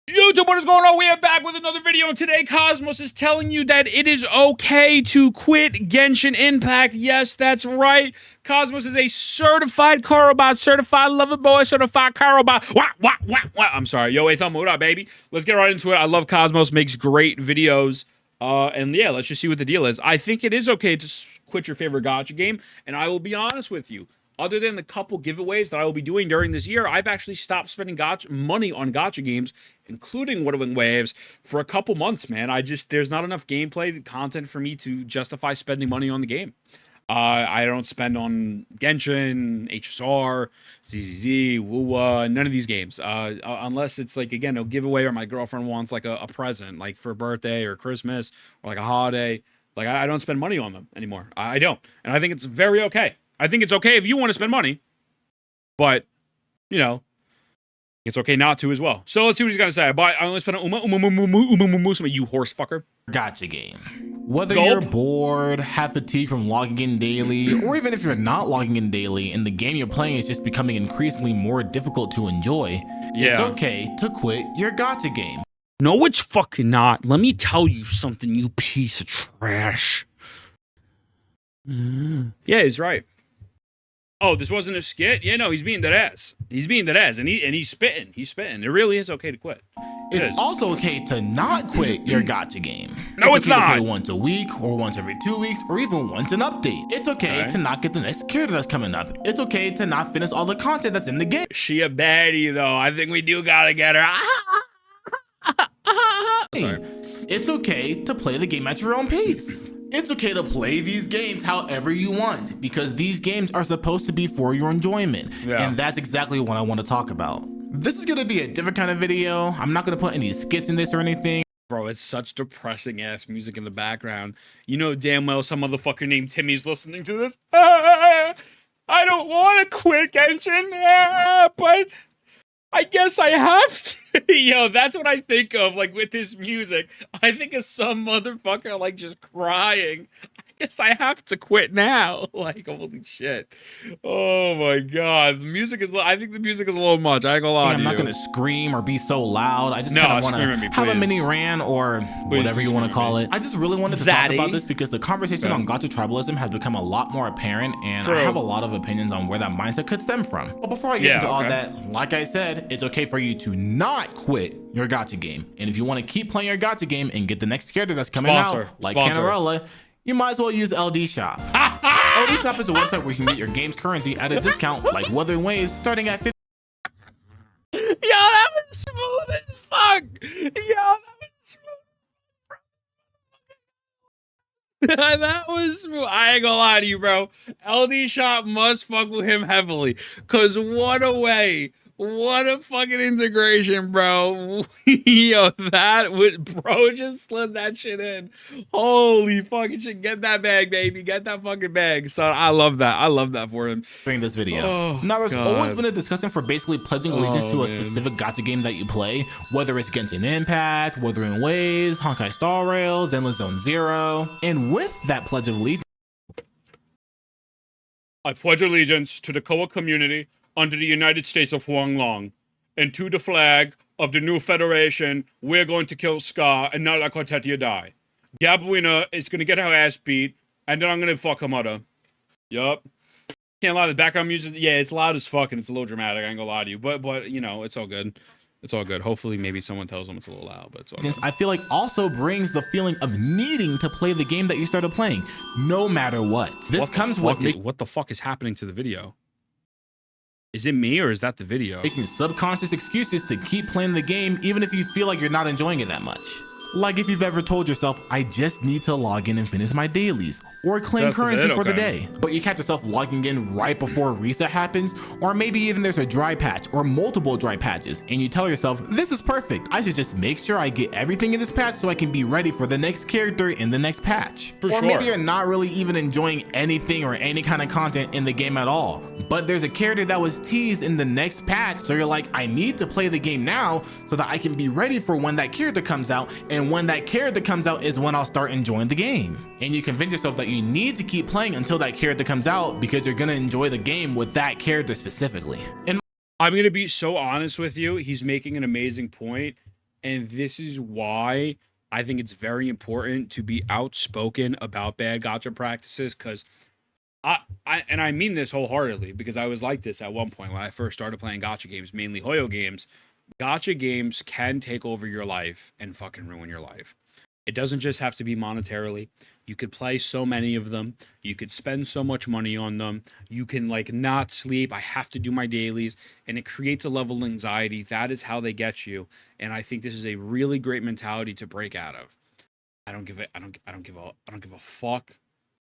YouTube, what is going on? We are back with another video, and today Cosmos is telling you that it is okay to quit Genshin Impact. Yes, that's right. Cosmos is a certified Korobot, certified lover boy, certified Korobot. Wah. I'm sorry. Yo, hey, what up, baby? Let's get right into it. I love Cosmos, makes great videos. And yeah, let's just see what the deal is. I think it is okay to quit your favorite gacha game, and I will be honest with you. Other than the couple giveaways that I will be doing during this year, I've actually stopped spending money on gacha games, including Wuthering Waves, for a couple months, man. There's not enough gameplay content for me to justify spending money on the game. I don't spend on Genshin, HSR, ZZZ, WUWA, none of these games. Unless it's like, again, a giveaway or my girlfriend wants like a present, like for a birthday or Christmas or like a holiday. Like I don't spend money on them anymore. I don't. And I think it's very okay. I think it's okay if you want to spend money, but, you know, it's okay not to as well. So let's see what he's going to say. I only spent on you horse fucker. Gacha game. Whether you're bored, have fatigue from logging in daily, or even if you're not logging in daily and the game you're playing is just becoming increasingly more difficult to enjoy, it's okay to quit your gacha game. No, it's fucking not. Let me tell you something, you piece of trash. Yeah, he's right. Oh, this wasn't a skit? Yeah, no, he's being dead ass. He's being dead ass, and he's spitting. He's spitting. It really is okay to quit. It's also okay to not quit your gacha game. No, it's not. Okay once a week, or once every 2 weeks, or even once an update. It's okay to not get the next character that's coming up. It's okay to not finish all the content that's in the game. She a baddie, though. I think we do gotta get her. Sorry. It's okay to play the game at your own pace. It's okay to play these games however you want, because these games are supposed to be for your enjoyment. And that's exactly what I want to talk about. This is going to be a different kind of video. I'm not going to put any skits in this or anything. Bro, it's such depressing ass music in the background. You know damn well some motherfucker named Timmy's listening to this. I don't want to quit Genshin, but I guess I have to. Yo, that's what I think of, like, with this music. I think of some motherfucker, like, just crying. I guess I have to quit now. Like, holy shit. Oh, my God. The music is, I think the music is a little much. I ain't gonna lie to you. I'm not gonna scream or be so loud. I just kind of want to have a mini rant or whatever you want to call it. I just really wanted to talk about this because the conversation on gacha tribalism has become a lot more apparent, and I have a lot of opinions on where that mindset could stem from. But before I get into all that, like I said, it's okay for you to not quit your gacha game. And if you want to keep playing your gacha game and get the next character that's coming out, like Canarella, you might as well use LD Shop. LD Shop is a website where you can get your game's currency at a discount, like Wuthering Waves, starting at 50. Yo, that was smooth as fuck. Yo, that was smooth. That was smooth. I ain't gonna lie to you, bro. LD Shop must fuck with him heavily. Cause what a way. What a fucking integration, bro. Yo, bro just slid that shit in. Holy fucking shit. Get that bag, baby. Get that fucking bag. Son, I love that. I love that for him. During this video. Now, there's always been a discussion for basically pledging allegiance to a specific gacha game that you play, whether it's Genshin Impact, Wuthering Waves, Honkai Star Rail, Zenless Zone Zero. And with that pledge of allegiance, I pledge allegiance to the Koa community under the United States of Huanglong, and to the flag of the new federation. We're going to kill Scar and not let Cortetia die. Gabuina is going to get her ass beat, and then I'm going to fuck her mother. Yup. Can't lie, the background music, yeah, it's loud as fuck, and it's a little dramatic, I ain't gonna lie to you, but you know, it's all good. It's all good. Hopefully, maybe someone tells them it's a little loud, but it's all good. I feel like also brings the feeling of needing to play the game that you started playing, no matter what. This comes with what the fuck is happening to the video? Is it me or is that the video? Making subconscious excuses to keep playing the game even if you feel like you're not enjoying it that much. Like if you've ever told yourself, I just need to log in and finish my dailies, or claim currency for the day. But you catch yourself logging in right before reset happens, or maybe even there's a dry patch or multiple dry patches, and you tell yourself, this is perfect. I should just make sure I get everything in this patch so I can be ready for the next character in the next patch. Or maybe you're not really even enjoying anything or any kind of content in the game at all, but there's a character that was teased in the next patch, so you're like, I need to play the game now so that I can be ready for when that character comes out, and when that character comes out is when I'll start enjoying the game. And you convince yourself that you need to keep playing until that character comes out because you're gonna enjoy the game with that character specifically. And I'm gonna be so honest with you, he's making an amazing point, And this is why I think it's very important to be outspoken about bad gacha practices, because I mean this wholeheartedly, because I was like this at one point when I first started playing gacha games, mainly Hoyo games. Gacha games can take over your life and fucking ruin your life. It doesn't just have to be monetarily. You could play so many of them. You could spend so much money on them. You can like not sleep. I have to do my dailies, and it creates a level of anxiety. That is how they get you. And I think this is a really great mentality to break out of. I don't give a fuck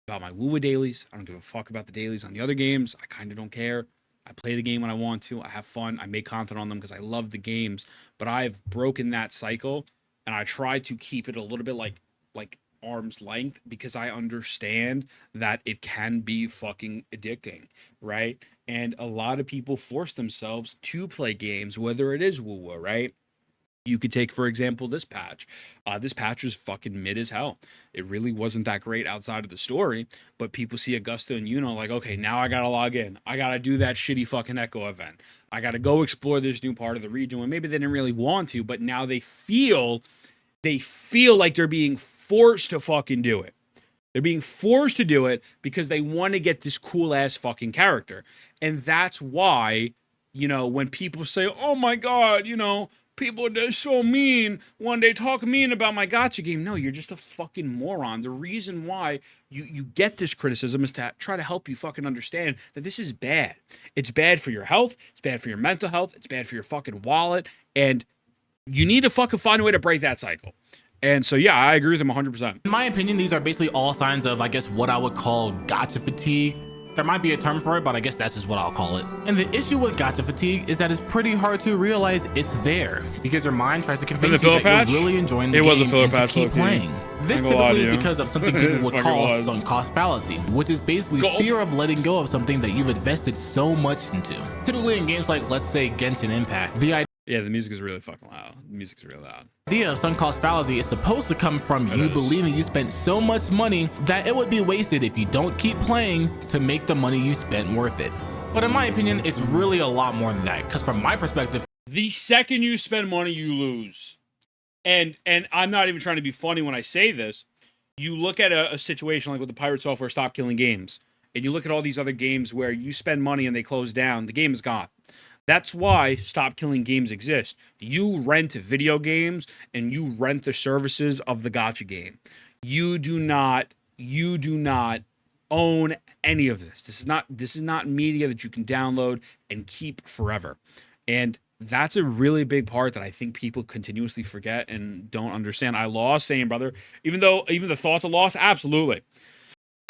about my Woo dailies. I don't give a fuck about the dailies on the other games. I kind of don't care. I play the game when I want to. I have fun. I make content on them because I love the games. But I've broken that cycle, and I try to keep it a little bit like arm's length, because I understand that it can be fucking addicting, right? And a lot of people force themselves to play games, whether it is woo-woo, right? You could take, for example, this patch. This patch was fucking mid as hell. It really wasn't that great outside of the story, but people see Augusta and Yuno like, okay, now I gotta log in. I gotta do that shitty fucking Echo event. I gotta go explore this new part of the region when maybe they didn't really want to, but now they feel like they're being forced to fucking do it. They're being forced to do it because they want to get this cool ass fucking character. And that's why, you know, when people say, oh my God, you know, people are so mean when they talk mean about my gacha game. No, you're just a fucking moron. The reason why you get this criticism is to try to help you fucking understand that this is bad. It's bad for your health. It's bad for your mental health. It's bad for your fucking wallet. And you need to fucking find a way to break that cycle. And so, yeah, I agree with him 100%. In my opinion, these are basically all signs of, I guess, what I would call gacha fatigue. There might be a term for it, but I guess that's just what I'll call it. And the issue with gacha fatigue is that it's pretty hard to realize it's there, because your mind tries to convince you that you're really enjoying the game and to keep playing. This typically is because of something people would call sunk cost fallacy, which is basically fear of letting go of something that you've invested so much into. Typically in games like, let's say, Genshin Impact, yeah, the music is really fucking loud. The music is really loud. The idea of sunk cost fallacy is supposed to come from you believing you spent so much money that it would be wasted if you don't keep playing to make the money you spent worth it. But in my opinion, it's really a lot more than that, because from my perspective, the second you spend money, you lose. And I'm not even trying to be funny when I say this. You look at a situation like with the Pirate Software Stop Killing Games, and you look at all these other games where you spend money and they close down, the game is gone. That's why Stop Killing Games exist. You rent video games and you rent the services of the gacha game. You do not own any of this. This is not media that you can download and keep forever. And that's a really big part that I think people continuously forget and don't understand. I lost, same brother. Even the thoughts of loss, absolutely.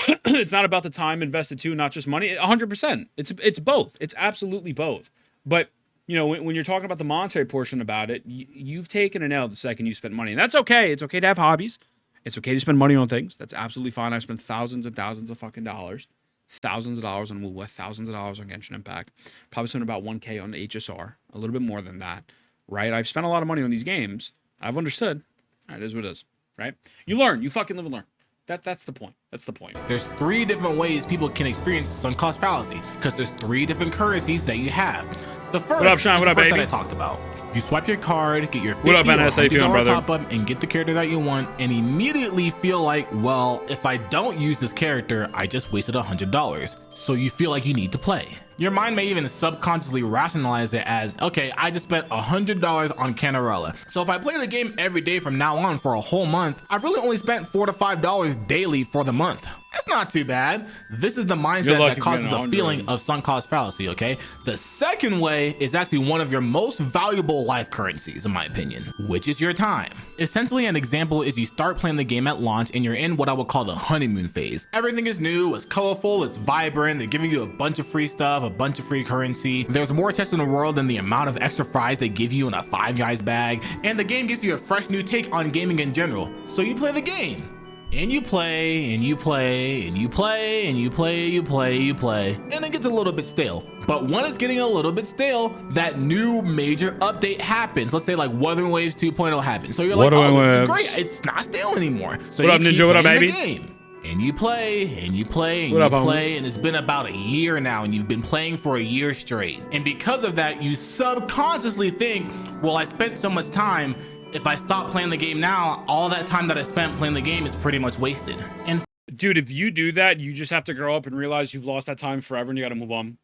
It's not about the time invested too, not just money. 100%. It's both. It's absolutely both. But, you know, when you're talking about the monetary portion about it, you've taken an L the second you spend money. And that's okay. It's okay to have hobbies. It's okay to spend money on things. That's absolutely fine. I've spent thousands and thousands of fucking dollars. Thousands of dollars on Woo, thousands of dollars on Genshin Impact. Probably spent about 1K on HSR. A little bit more than that, right? I've spent a lot of money on these games. I've understood. All right, it is what it is, right? You learn. You fucking live and learn. That's the point. That's the point. There's 3 different ways people can experience sunk cost fallacy, because there's 3 different currencies that you have. The first what up, Sean? What up, baby? That I talked about. You swipe your card, get your $50 what up, $100 top up, and get the character that you want, and immediately feel like, well, if I don't use this character, I just wasted $100. So you feel like you need to play. Your mind may even subconsciously rationalize it as, okay, I just spent $100 on Canarella. So if I play the game every day from now on for a whole month, I've really only spent $4 to $5 daily for the month. That's not too bad. This is the mindset that causes the feeling of sunk cost fallacy, okay? The second way is actually one of your most valuable life currencies, in my opinion, which is your time. Essentially, an example is you start playing the game at launch and you're in what I would call the honeymoon phase. Everything is new, it's colorful, it's vibrant, they're giving you a bunch of free stuff, a bunch of free currency. There's more chests in the world than the amount of extra fries they give you in a Five Guys bag, and the game gives you a fresh new take on gaming in general. So you play the game. And you play, and you play, and you play, and you play, you play, and it gets a little bit stale. But when it's getting a little bit stale, that new major update happens. Let's say like Wuthering Waves 2.0 happens. So you're like, oh, this is great. It's not stale anymore. So what up, Ninja? What up, baby? Game. And you play, and you play, and you play, and it's been about a year now, and you've been playing for a year straight. And because of that, you subconsciously think, well, I spent so much time, If I stop playing the game now, all that time that I spent playing the game is pretty much wasted. And dude, if you do that, you just have to grow up and realize you've lost that time forever and you got to move on.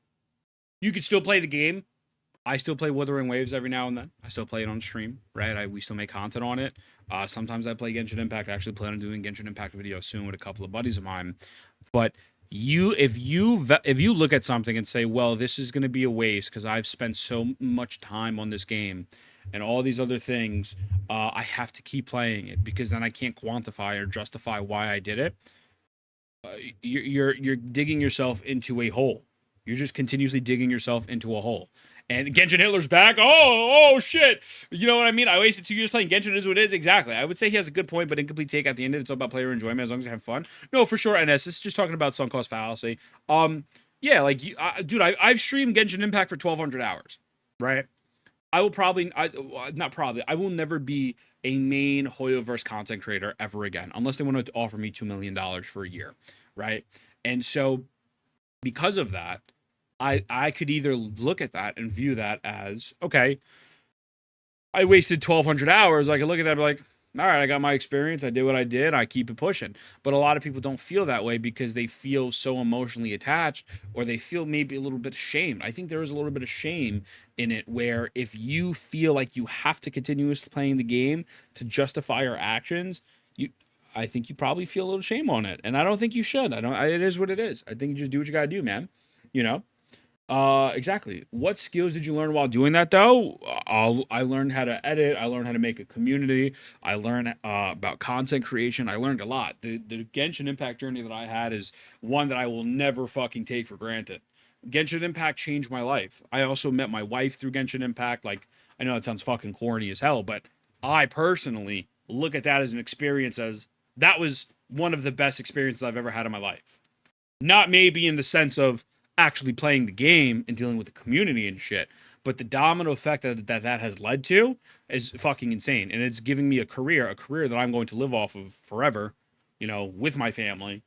You could still play the game. I still play Wuthering Waves every now and then. I still play it on stream, right? We still make content on it. Sometimes I play Genshin Impact. I actually plan on doing Genshin Impact videos soon with a couple of buddies of mine. But if you look at something and say, well, this is going to be a waste because I've spent so much time on this game and all these other things, I have to keep playing it because then I can't quantify or justify why I did it. You're digging yourself into a hole. You're just continuously digging yourself into a hole. And Genshin Hitler's back. Oh shit. You know what I mean? I wasted 2 years playing Genshin. Is what it is. Exactly. I would say he has a good point, but incomplete take at the end of it. It's all about player enjoyment as long as you have fun. No, for sure. NS, this is just talking about sunk cost fallacy. Yeah, like, dude, I've streamed Genshin Impact for 1,200 hours, right? I will probably, I will never be a main Hoyoverse content creator ever again, unless they want to offer me $2 million for a year, right? And so, because of that, I could either look at that and view that as, okay, I wasted 1,200 hours. I could look at that and be like, all right, I got my experience. I did what I did. I keep it pushing. But a lot of people don't feel that way because they feel so emotionally attached, or they feel maybe a little bit ashamed. I think there is a little bit of shame in it, where if you feel like you have to continuously playing the game to justify your actions, I think you probably feel a little shame on it. And I don't think you should. It is what it is. I think you just do what you got to do, man. You know? Exactly. What skills did you learn while doing that, though? I learned how to edit. I learned how to make a community. I learned about content creation. I learned a lot. The Genshin Impact journey that I had is one that I will never fucking take for granted. Genshin Impact changed my life. I also met my wife through Genshin Impact. Like, I know that sounds fucking corny as hell, but I personally look at that as an experience, as that was one of the best experiences I've ever had in my life. Not maybe in the sense of actually playing the game and dealing with the community and shit, but the domino effect that has led to is fucking insane. And it's giving me a career that I'm going to live off of forever, you know, with my family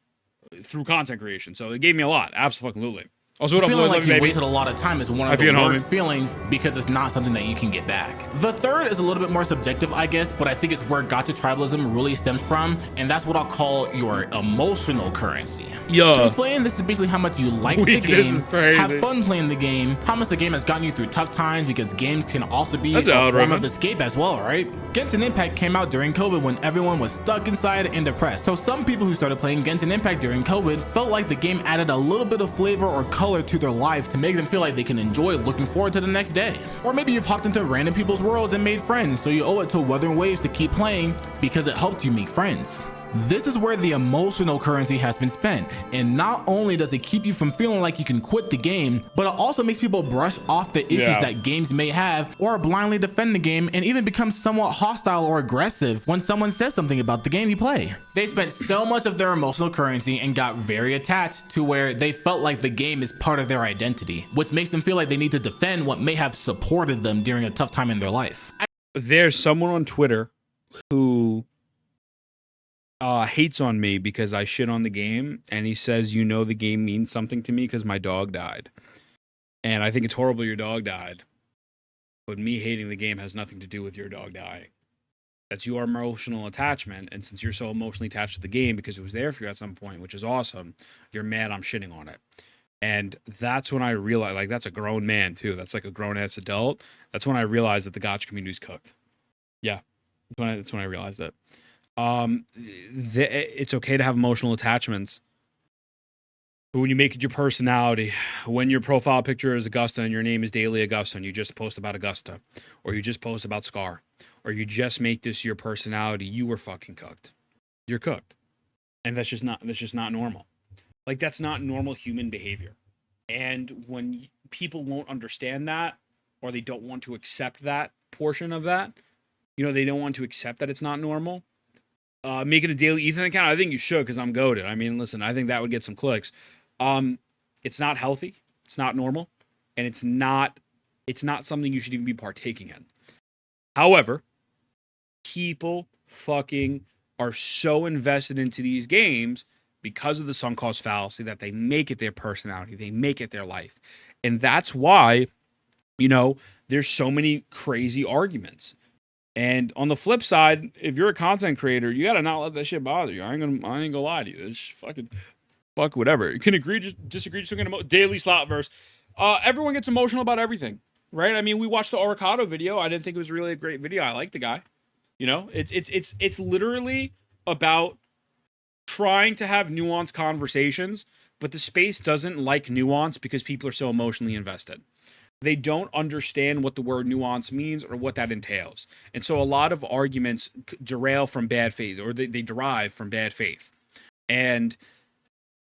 through content creation. So it gave me a lot. Absolutely. Also, what up, feeling like you baby? wasted a lot of time is one of the worst feelings because it's not something that you can get back. The third is a little bit more subjective, I guess, but I think it's where gacha tribalism really stems from, and that's what I'll call your emotional currency. Yeah. To explain, this is basically how much you like the game, have fun playing the game, how much the game has gotten you through tough times, because games can also be a form of escape as well, right? Genshin Impact came out during COVID when everyone was stuck inside and depressed. So some people who started playing Genshin Impact during COVID felt like the game added a little bit of flavor or color to their life to make them feel like they can enjoy looking forward to the next day. Or maybe you've hopped into random people's worlds and made friends, so you owe it to Wuthering Waves to keep playing because it helped you make friends. This is where the emotional currency has been spent, and not only does it keep you from feeling like you can quit the game, but it also makes people brush off the issues that games may have, or blindly defend the game, and even become somewhat hostile or aggressive when someone says something about the game you play. They spent so much of their emotional currency and got very attached to where they felt like the game is part of their identity, which makes them feel like they need to defend what may have supported them during a tough time in their life. There's someone on Twitter who hates on me because I shit on the game, and he says, you know, the game means something to me because my dog died. And I think it's horrible your dog died, but me hating the game has nothing to do with your dog dying. That's your emotional attachment, and since you're so emotionally attached to the game because it was there for you at some point, which is awesome, you're mad I'm shitting on it. And that's when I realized, like, that's a grown man too. That's like a grown-ass adult. That's when I realized that the gacha community is cooked. Yeah, that's when I realized it. It's okay to have emotional attachments, but when you make it your personality, when your profile picture is Augusta and your name is Daily Augusta and you just post about Augusta, or you just post about Scar, or you just make this your personality, you were fucking cooked. You're cooked. And that's just not normal. Like, that's not normal human behavior. And when people won't understand that, or they don't want to accept that portion of that, you know, they don't want to accept that it's not normal. Making a daily Ethan account, I think you should, because I'm goated. I mean, listen, I think that would get some clicks. It's not healthy. It's not normal. And it's not something you should even be partaking in. However, people fucking are so invested into these games because of the sunk cost fallacy that they make it their personality. They make it their life. And that's why, you know, there's so many crazy arguments. And on the flip side, if you're a content creator, you gotta not let that shit bother you. I ain't gonna lie to you. It's fucking fuck whatever. You can agree, just disagree. Just daily slot verse. Everyone gets emotional about everything, right? I mean, we watched the Oricado video. I didn't think it was really a great video. I like the guy. You know, it's literally about trying to have nuanced conversations, but the space doesn't like nuance because people are so emotionally invested. They don't understand what the word nuance means or what that entails. And so a lot of arguments derail from bad faith, or they derive from bad faith. And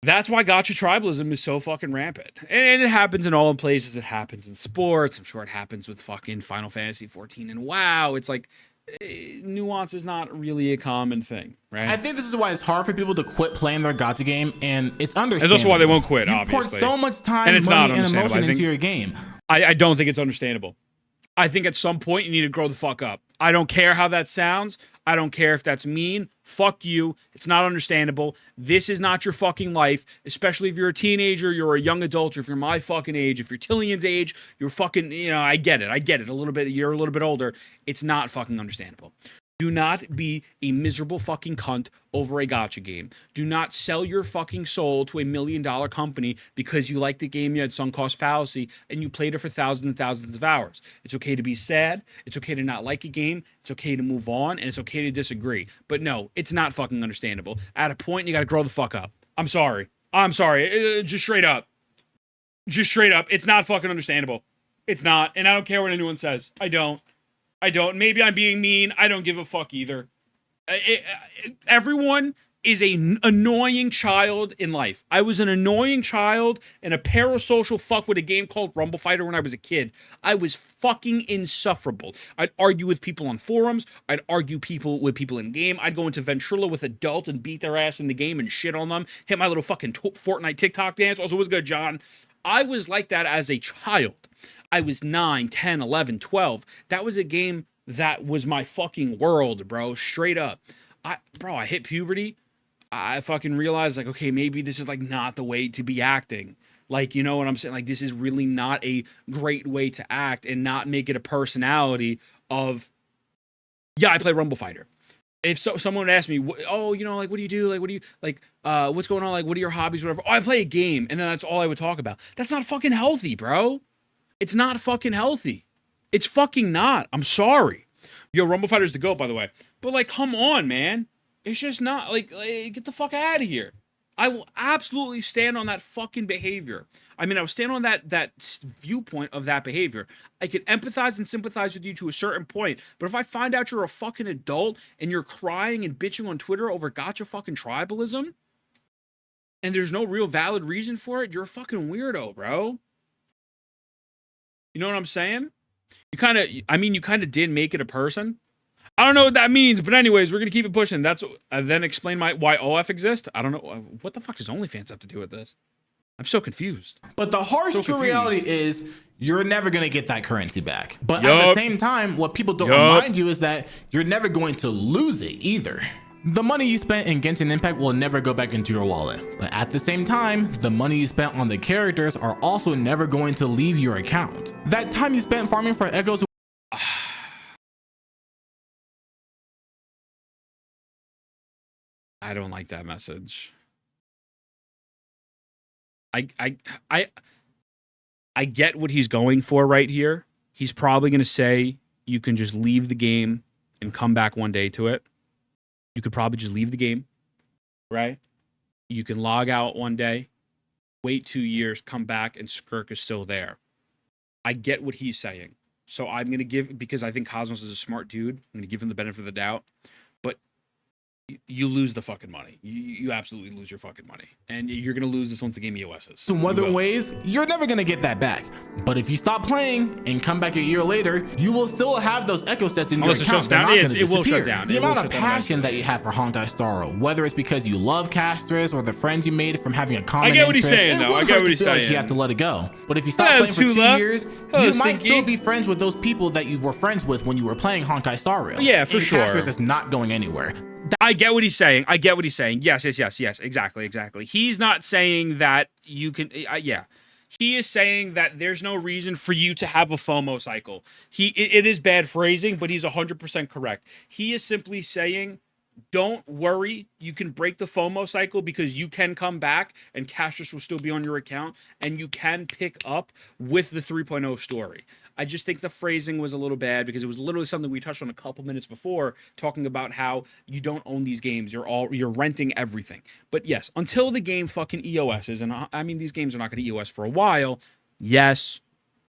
that's why gacha tribalism is so fucking rampant. And it happens in all places. It happens in sports. I'm sure it happens with fucking Final Fantasy 14 and WoW. It's like, nuance is not really a common thing, right? I think this is why it's hard for people to quit playing their gacha game, and it's understandable. It's also why they won't quit, You've obviously. poured so much time, money, and emotion into your game. I don't think it's understandable. I think at some point you need to grow the fuck up. I don't care how that sounds. I don't care if that's mean. Fuck you. It's not understandable. This is not your fucking life, especially if you're a teenager, you're a young adult, or if you're my fucking age, if you're Tillian's age, you're fucking, you know, I get it a little bit. You're a little bit older. It's not fucking understandable. Do not be a miserable fucking cunt over a gacha game. Do not sell your fucking soul to $1 million company because you like the game, you had sunk cost fallacy, and you played it for thousands and thousands of hours. It's okay to be sad. It's okay to not like a game. It's okay to move on, and it's okay to disagree. But no, it's not fucking understandable. At a point, you got to grow the fuck up. I'm sorry. Just straight up. It's not fucking understandable. It's not, and I don't care what anyone says. I don't. Maybe I'm being mean. I don't give a fuck either. Everyone is an annoying child in life. I was an annoying child and a parasocial fuck with a game called Rumble Fighter when I was a kid. I was fucking insufferable. I'd argue with people on forums. I'd argue with people in game. I'd go into Ventrilo with adults and beat their ass in the game and shit on them. Hit my little fucking Fortnite TikTok dance. Also, what's good, John? I was like that as a child. I was 9, 10, 11, 12. That was a game that was my fucking world, bro. Straight up. I hit puberty. I fucking realized, like, okay, maybe this is, like, not the way to be acting. Like, you know what I'm saying? Like, this is really not a great way to act and not make it a personality of, yeah, I play Rumble Fighter. If someone would ask me, oh, you know, like, what do you do? Like, what do you, like, what's going on? Like, what are your hobbies, whatever? Oh, I play a game. And then that's all I would talk about. That's not fucking healthy, bro. It's not fucking healthy. It's fucking not. I'm sorry. Yo, Rumble Fighter's the GOAT, by the way. But, like, come on, man. It's just not, like get the fuck out of here. I will absolutely stand on that fucking behavior. I mean, I will stand on that viewpoint of that behavior. I can empathize and sympathize with you to a certain point. But if I find out you're a fucking adult and you're crying and bitching on Twitter over gacha fucking tribalism, and there's no real valid reason for it, you're a fucking weirdo, bro. You know what I'm saying? You kind of did make it a person. I don't know what that means, but anyways, we're going to keep it pushing. That's then explain why OF exists. I don't know. What the fuck does OnlyFans have to do with this? I'm so confused. But the harsh true reality is you're never going to get that currency back. But at the same time, what people don't remind you is that you're never going to lose it either. The money you spent in Genshin Impact will never go back into your wallet. But at the same time, the money you spent on the characters are also never going to leave your account. That time you spent farming for echoes. I don't like that message. I get what he's going for right here. He's probably going to say you can just leave the game and come back one day to it. You could probably just leave the game, right? You can log out one day, wait 2 years, come back, and Skirk is still there. I get what he's saying. So I'm going to give, because I think Cosmos is a smart dude, I'm going to give him the benefit of the doubt. But you lose the fucking money. You absolutely lose your fucking money. And you're going to lose this once the game EOSs. In other ways, you're never going to get that back. But if you stop playing and come back a year later, you will still have those echo sets in your account. It will shut down. The amount of passion that you have for Honkai Star Rail, whether it's because you love Castris or the friends you made from having a common interest, I get what he's saying, though. I get what he's saying. Like you have to let it go. But if you stop playing for 2 years, you might still be friends with those people that you were friends with when you were playing Honkai Star Rail. Yeah, for sure. Castris is not going anywhere. I get what he's saying. Yes. Exactly. He's not saying that you can, yeah. He is saying that there's no reason for you to have a FOMO cycle. It is bad phrasing, but he's 100% correct. He is simply saying, don't worry, you can break the FOMO cycle because you can come back and cash will still be on your account and you can pick up with the 3.0 story. I just think the phrasing was a little bad because it was literally something we touched on a couple minutes before, talking about how you don't own these games. You're renting everything. But yes, until the game fucking EOSs, and I mean, these games are not going to EOS for a while. Yes,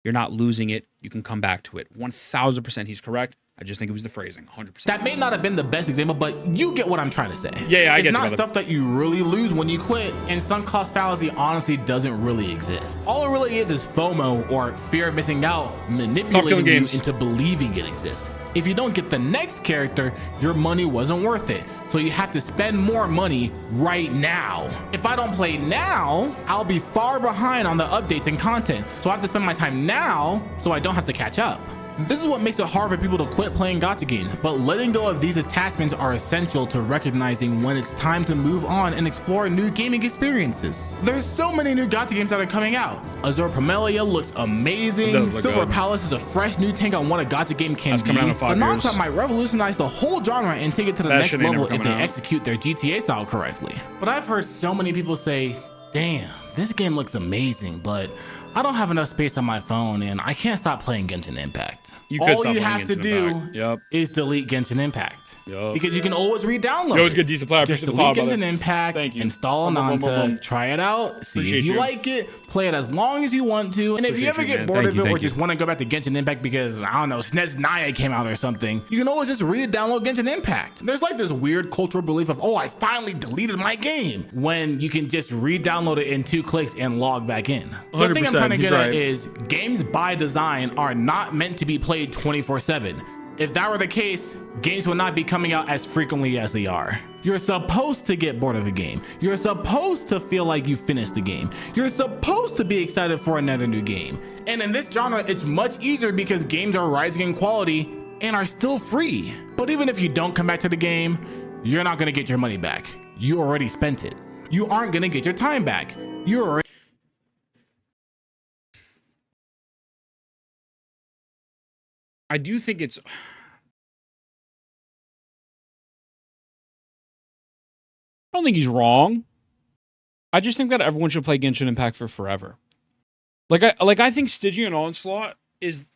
you're not losing it. You can come back to it. 1000% he's correct. I just think it was the phrasing, 100%. That may not have been the best example, but you get what I'm trying to say. Yeah, I get it. It's not stuff that you really lose when you quit, and sunk cost fallacy honestly doesn't really exist. All it really is FOMO, or fear of missing out, manipulating you into believing it exists. If you don't get the next character, your money wasn't worth it. So you have to spend more money right now. If I don't play now, I'll be far behind on the updates and content. So I have to spend my time now so I don't have to catch up. This is what makes it hard for people to quit playing gacha games, but letting go of these attachments are essential to recognizing when it's time to move on and explore new gaming experiences. There's so many new gacha games that are coming out. Azure Pomelia looks amazing. Silver Palace is a fresh new take on what a gacha game can be. The non-stop might revolutionize the whole genre and take it to the next level if they execute their GTA style correctly. But I've heard so many people say, damn, this game looks amazing, but I don't have enough space on my phone and I can't stop playing Genshin Impact. All you have to do is delete Genshin Impact. Because you can always re-download it. You always get decent player. Just delete Genshin Impact, install Nanta, try it out, see if you like it, play it as long as you want to. And if you ever get bored of it or just want to go back to Genshin Impact because, I don't know, SNES Naya came out or something, you can always just re-download Genshin Impact. There's like this weird cultural belief of, oh, I finally deleted my game, when you can just re-download it in 2 clicks and log back in. The thing I'm trying to get at is games by design are not meant to be played 24/7. If that were the case, games would not be coming out as frequently as they are. You're supposed to get bored of a game. You're supposed to feel like you finished the game. You're supposed to be excited for another new game. And in this genre, it's much easier because games are rising in quality and are still free. But even if you don't come back to the game, you're not gonna get your money back. You already spent it. You aren't gonna get your time back. You're already... I do think it's... I don't think he's wrong. I just think that everyone should play Genshin Impact for forever. I think Stygian Onslaught is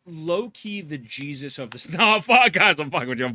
low-key the Jesus of this. No, fuck, guys, I'm fucking with you.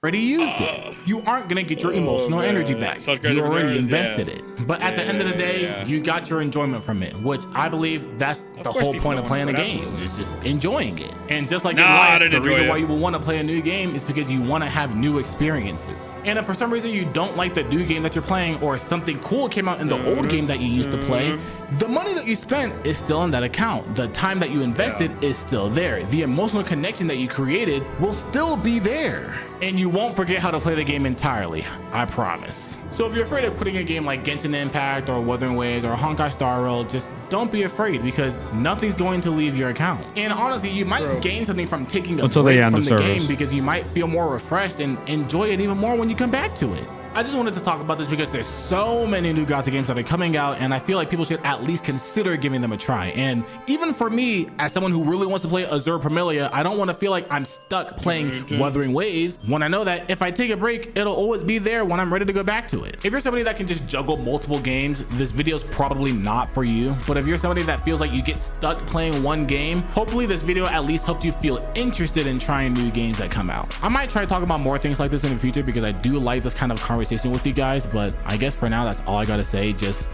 Already used it. You aren't gonna get your emotional energy back. You already invested it. But at the end of the day, you got your enjoyment from it, which I believe that's the whole point of playing a game, is just enjoying it. And just like in life, the reason why you will want to play a new game is because you want to have new experiences. And if for some reason you don't like the new game that you're playing, or something cool came out in the old game that you used to play, the money that you spent is still in that account. The time that you invested is still there. The emotional connection that you created will still be there. And you won't forget how to play the game entirely, I promise. So if you're afraid of putting a game like Genshin Impact or Wuthering Waves or Honkai Star Rail, just don't be afraid, because nothing's going to leave your account. And honestly, you might gain something from taking a break from the game, because you might feel more refreshed and enjoy it even more when you come back to it. I just wanted to talk about this because there's so many new gacha games that are coming out, and I feel like people should at least consider giving them a try. And even for me, as someone who really wants to play Azure Pomelia, I don't want to feel like I'm stuck playing Wuthering Waves, when I know that if I take a break, it'll always be there when I'm ready to go back to it. If you're somebody that can just juggle multiple games, this video is probably not for you. But if you're somebody that feels like you get stuck playing one game, hopefully this video at least helped you feel interested in trying new games that come out. I might try to talk about more things like this in the future, because I do like this kind of conversation with you guys, but I guess for now that's all I gotta say. Just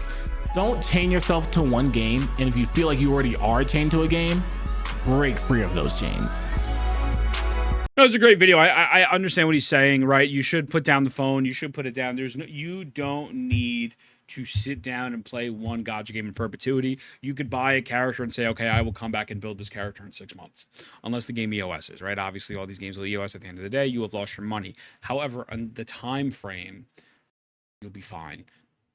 don't chain yourself to one game, and if you feel like you already are chained to a game, break free of those chains. No, it's a great video. I understand what he's saying, right? You should put down the phone. You should put it down. You don't need to sit down and play one gacha game in perpetuity. You could buy a character and say, okay, I will come back and build this character in 6 months. Unless the game EOSs, right? Obviously, all these games will EOS at the end of the day. You have lost your money. However, on the time frame, you'll be fine.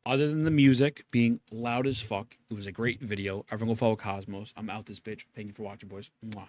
Other than the music being loud as fuck, it was a great video. Everyone go follow Cosmos. I'm out this bitch. Thank you for watching, boys. Mwah.